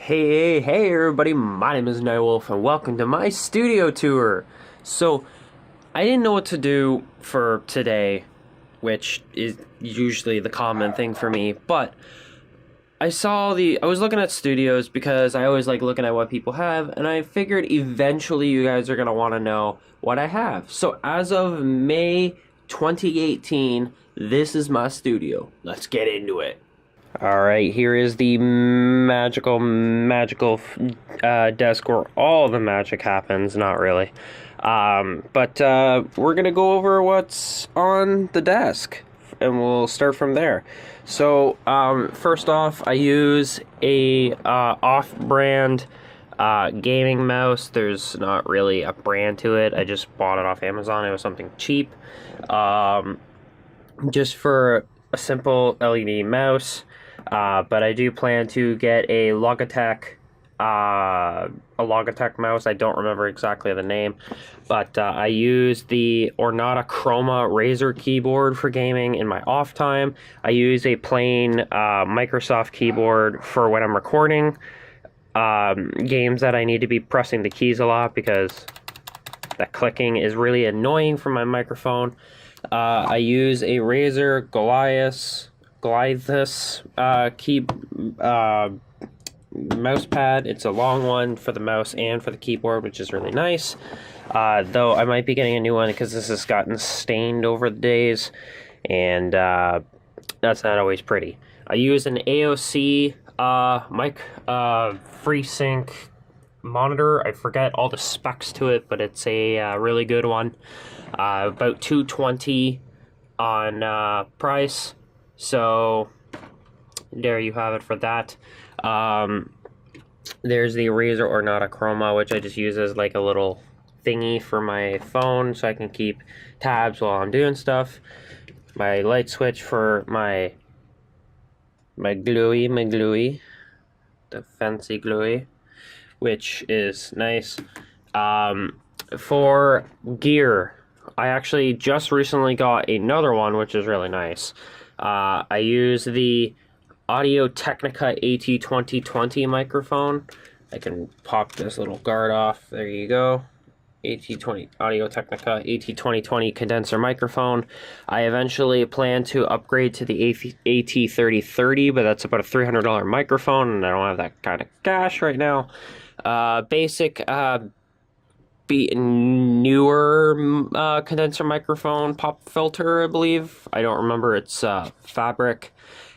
Hey everybody, my name is NightWolf and welcome to my studio tour. So, I didn't know what to do for today, which is usually the common thing for me, but I was looking at studios because I always like looking at what people have, and I figured eventually you guys are going to want to know what I have. So, as of May 2018, this is my studio. Let's get into it. Alright, here is the magical desk where all the magic happens. Not really. But we're going to go over what's on the desk, and we'll start from there. So, first off, I use a off-brand gaming mouse. There's not really a brand to it. I just bought it off Amazon. It was something cheap. Just for a simple LED mouse. But I do plan to get a Logitech mouse. I don't remember exactly the name, but I use the Ornata Chroma Razer keyboard for gaming in my off time. I use a plain Microsoft keyboard for when I'm recording games that I need to be pressing the keys a lot because that clicking is really annoying from my microphone. I use a Razer Glidus mouse pad. It's a long one for the mouse and for the keyboard, which is really nice. Though I might be getting a new one because this has gotten stained over the days, and that's not always pretty. I use an AOC FreeSync monitor. I forget all the specs to it, but it's a really good one. About $220 on price. So there you have it for that. There's the Razer Ornata Chroma, which I just use as like a little thingy for my phone so I can keep tabs while I'm doing stuff. My light switch for my gluey, the fancy gluey, which is nice. For gear, I actually just recently got another one, which is really nice. I use the Audio-Technica AT2020 microphone. I can pop this little guard off. There you go. Audio-Technica AT2020 condenser microphone. I eventually plan to upgrade to the AT3030, but that's about a $300 microphone, and I don't have that kind of cash right now. Basic newer condenser microphone pop filter, I believe. I don't remember. It's fabric.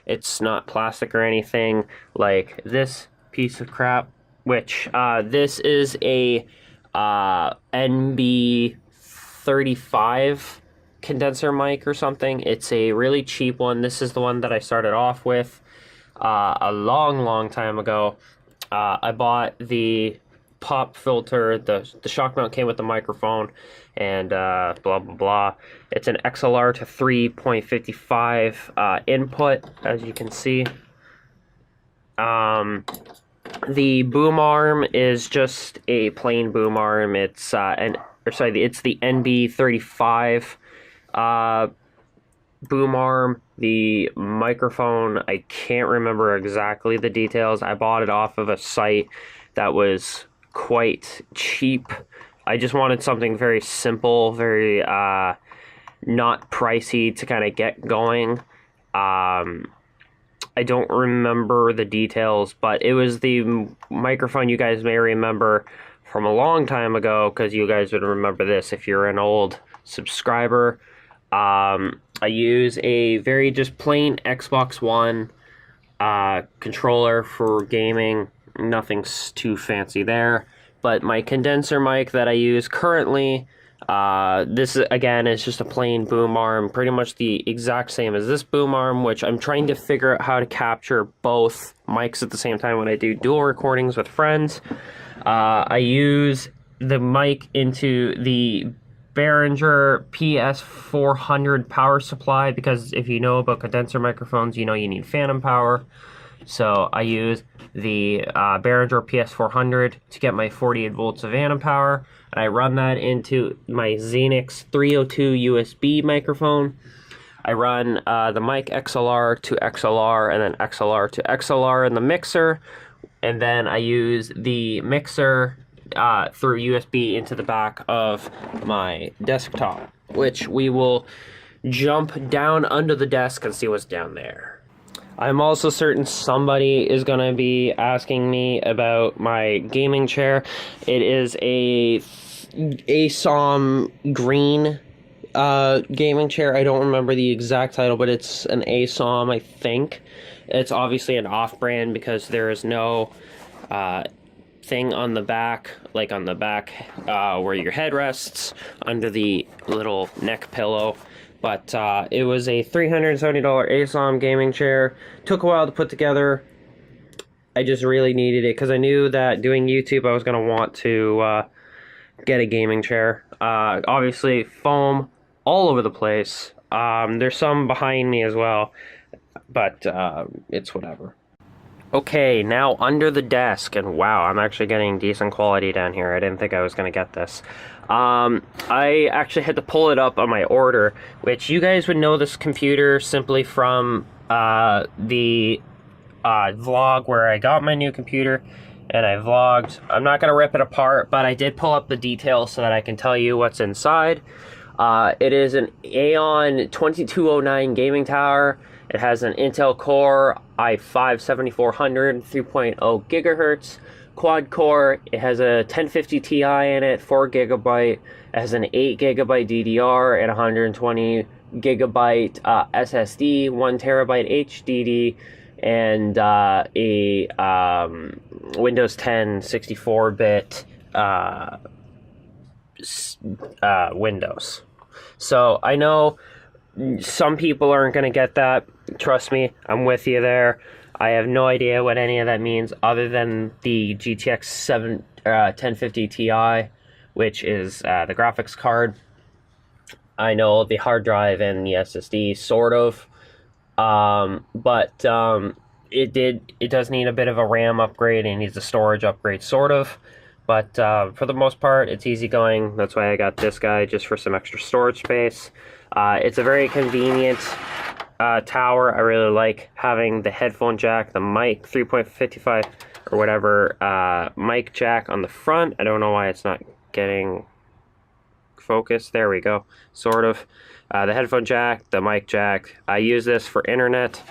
It's not plastic or anything like this piece of crap, which this is a NB35 condenser mic or something. It's a really cheap one. This is the one that I started off with a long time ago. I bought the pop filter. The shock mount came with the microphone, and blah blah blah. It's an XLR to 3.55 input, as you can see. The boom arm is just a plain boom arm. It's it's the NB35 boom arm. The microphone, I can't remember exactly the details. I bought it off of a site that was quite cheap. I just wanted something very simple, very not pricey to kind of get going. I don't remember the details, but it was the microphone you guys may remember from a long time ago, because you guys would remember this if you're an old subscriber. I use a very just plain Xbox One controller for gaming. Nothing's too fancy there. But my condenser mic that I use currently, this again is just a plain boom arm, pretty much the exact same as this boom arm, which I'm trying to figure out how to capture both mics at the same time when I do dual recordings with friends. I use the mic into the Behringer PS400 power supply, because if you know about condenser microphones, you know you need phantom power. So I use the Behringer PS400 to get my 48 volts of phantom power, and I run that into my Xenix 302 USB microphone. I run the mic XLR to XLR and then XLR to XLR in the mixer, and then I use the mixer through USB into the back of my desktop, which we will jump down under the desk and see what's down there. I'm also certain somebody is going to be asking me about my gaming chair. It is a ASOM green gaming chair. I don't remember the exact title, but it's an ASOM, I think. It's obviously an off-brand because there is no thing on the back, like on the back where your head rests, under the little neck pillow. But it was a $370 ASOM gaming chair. Took a while to put together. I just really needed it because I knew that doing YouTube I was going to want to get a gaming chair. Obviously foam all over the place. There's some behind me as well, but it's whatever. Okay, now under the desk, and wow, I'm actually getting decent quality down here. I didn't think I was going to get this. I actually had to pull it up on my order, which you guys would know this computer simply from the vlog where I got my new computer and I vlogged. I'm not going to rip it apart, but I did pull up the details so that I can tell you what's inside. It is an Aeon 2209 gaming tower. It has an Intel Core i5-7400, 3.0 gigahertz, quad core. It has a 1050 Ti in it, 4 gigabyte. It has an 8 gigabyte DDR and 120 gigabyte SSD, 1 terabyte HDD, and a Windows 10 64-bit Windows. So I know some people aren't going to get that. Trust me, I'm with you there. I have no idea what any of that means other than the GTX 1050 Ti, which is the graphics card. I know the hard drive and the SSD, sort of. But it does need a bit of a RAM upgrade. It needs a storage upgrade, sort of. But for the most part, it's easygoing. That's why I got this guy, just for some extra storage space. It's a very convenient tower. I really like having the headphone jack, the mic, 3.55 or whatever mic jack on the front. I don't know why it's not getting focused. There we go, sort of. The headphone jack, the mic jack. I use this for internet.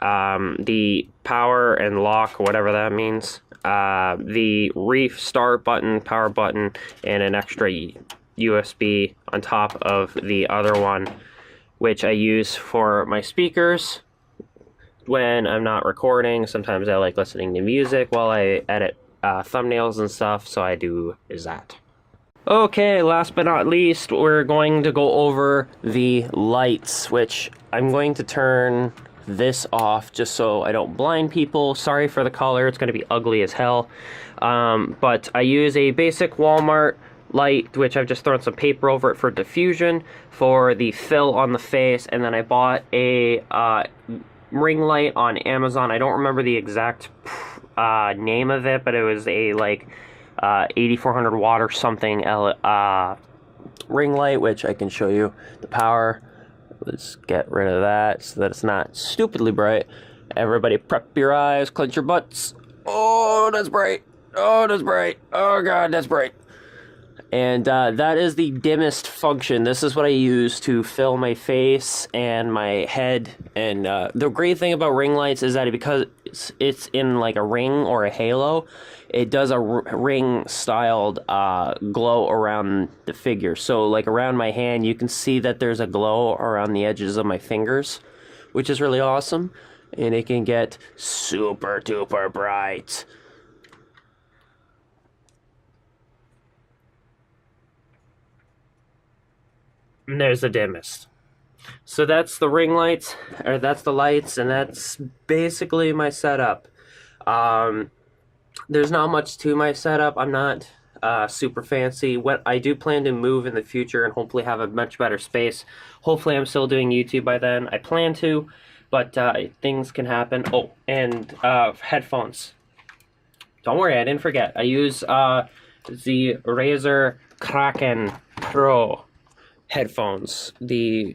The power and lock, whatever that means. The restart button, power button, and an extra USB on top of the other one, which I use for my speakers when I'm not recording. Sometimes I like listening to music while I edit thumbnails and stuff, so I do that. Okay, last but not least, we're going to go over the lights, which I'm going to turn this off just so I don't blind people. Sorry for the color, it's going to be ugly as hell. But I use a basic Walmart light, which I've just thrown some paper over it for diffusion, for the fill on the face, and then I bought a ring light on Amazon. I don't remember the exact name of it, but it was a like 8400 watt or something ring light, which I can show you the power. Let's get rid of that so that it's not stupidly bright. Everybody prep your eyes, clench your butts. Oh, that's bright. Oh, that's bright. Oh god, that's bright. And that is the dimmest function. This is what I use to fill my face and my head. And the great thing about ring lights is that because it's in like a ring or a halo, it does a ring-styled glow around the figure. So like around my hand, you can see that there's a glow around the edges of my fingers, which is really awesome. And it can get super duper bright. And there's the dimmest. So that's the ring lights, or that's the lights, and that's basically my setup. There's not much to my setup. I'm not super fancy. What I do plan to move in the future and hopefully have a much better space. Hopefully I'm still doing YouTube by then. I plan to, but things can happen. Oh, and headphones. Don't worry, I didn't forget. I use the Razer Kraken Pro headphones. I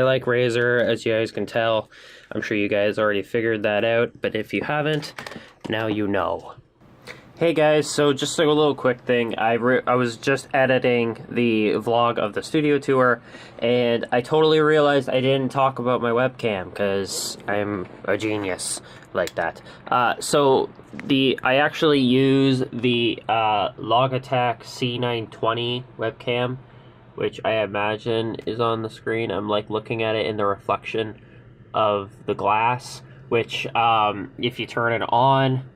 like Razer, as you guys can tell. I'm sure you guys already figured that out, but if you haven't, Now you know. Hey guys, so just a little quick thing. I was just editing the vlog of the studio tour, and I totally realized I didn't talk about my webcam, because I'm a genius like that. I actually use the Logitech C920 webcam, which I imagine is on the screen. I'm like looking at it in the reflection of the glass, which if you turn it on,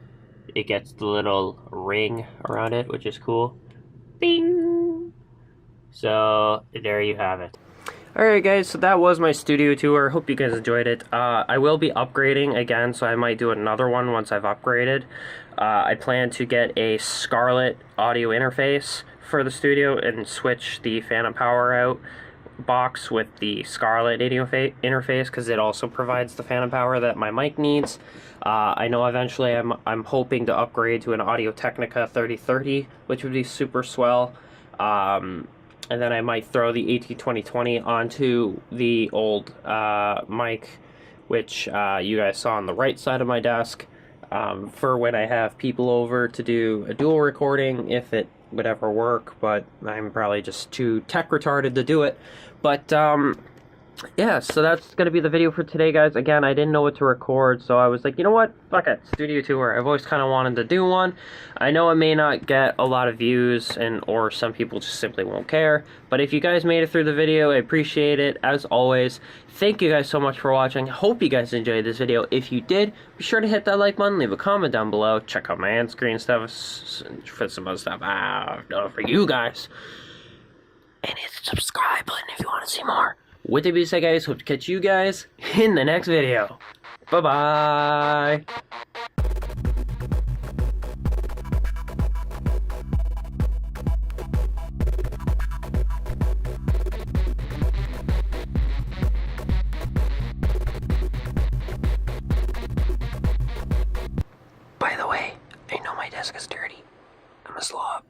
it gets the little ring around it, which is cool. Bing! So, there you have it. Alright guys, so that was my studio tour. Hope you guys enjoyed it. I will be upgrading again, so I might do another one once I've upgraded. I plan to get a Scarlett audio interface for the studio and switch the Phantom Power out box with the Scarlett interface, because it also provides the Phantom Power that my mic needs. I know eventually I'm hoping to upgrade to an Audio-Technica 3030, which would be super swell. And then I might throw the AT2020 onto the old mic, which you guys saw on the right side of my desk, for when I have people over to do a dual recording, if it would ever work, but I'm probably just too tech retarded to do it. But yeah, so that's gonna be the video for today, guys. Again, I didn't know what to record, so I was like, you know what, fuck it, studio tour. I've always kind of wanted to do one. I know it may not get a lot of views, or some people just simply won't care, but if you guys made it through the video, I appreciate it. As always, thank you guys so much for watching. Hope you guys enjoyed this video. If you did, be sure to hit that like button, leave a comment down below, check out my on-screen stuff for some other stuff for you guys, and hit the subscribe button if you want to see more. With that being said, guys, hope to catch you guys in the next video. Bye-bye! By the way, I know my desk is dirty. I'm a slob.